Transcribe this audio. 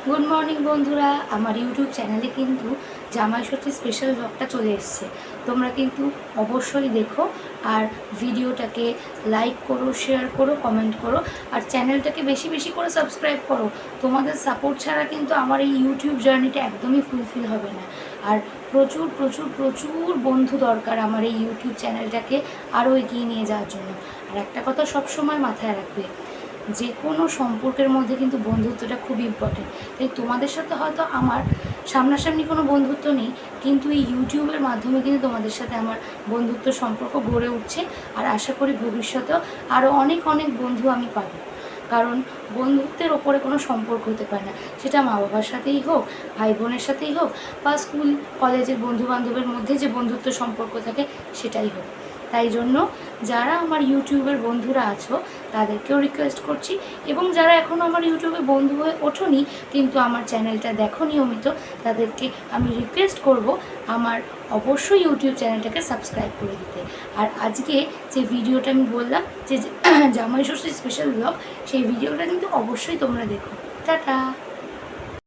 Good morning বন্ধুরা, আমার YouTube চ্যানেলে কিন্তু জামাই ষষ্ঠী স্পেশাল ব্লগটা চলে এসছে। তোমরা কিন্তু অবশ্যই দেখো আর ভিডিওটাকে লাইক করো, শেয়ার করো, কমেন্ট করো আর চ্যানেলটাকে বেশি বেশি করে সাবস্ক্রাইব করো। তোমাদের সাপোর্ট ছাড়া কিন্তু আমার এই ইউটিউব জার্নিটা একদমই ফুলফিল হবে না। আর প্রচুর প্রচুর প্রচুর বন্ধু দরকার আমার এই ইউটিউব চ্যানেলটাকে আরও এগিয়ে নিয়ে যাওয়ার জন্য। আর একটা কথা সবসময় মাথায় রাখবে, যে কোনো সম্পর্কের মধ্যে কিন্তু বন্ধুত্বটা খুব ইম্পর্টেন্ট। তাই তোমাদের সাথে হয়তো আমার সামনাসামনি কোনো বন্ধুত্ব নেই, কিন্তু এই ইউটিউবের মাধ্যমে কিন্তু তোমাদের সাথে আমার বন্ধুত্ব সম্পর্ক গড়ে উঠছে। আর আশা করি ভবিষ্যতেও আরও অনেক অনেক বন্ধু আমি পাবো। কারণ বন্ধুত্বের ওপরে কোনো সম্পর্ক হতে পারে না, সেটা মা বাবার সাথেই হোক, ভাই বোনের সাথেই হোক, বা স্কুল কলেজের বন্ধুবান্ধবের মধ্যে যে বন্ধুত্ব সম্পর্ক থাকে সেটাই হোক। তাই জন্য যারা আমার ইউটিউবের বন্ধুরা আছো তাদেরকেও রিকোয়েস্ট করছি, এবং যারা এখনও আমার ইউটিউবে বন্ধু হয়ে ওঠোনি কিন্তু আমার চ্যানেলটা দেখো নিয়মিত, তাদেরকে আমি রিকোয়েস্ট করব আমার অবশ্যই ইউটিউব চ্যানেলটাকে সাবস্ক্রাইব করে দিতে। আর আজকে যে ভিডিওটা আমি বললাম যে জামাই ষষ্ঠী স্পেশাল ব্লগ, সেই ভিডিওটা কিন্তু অবশ্যই তোমরা দেখো। টাটা।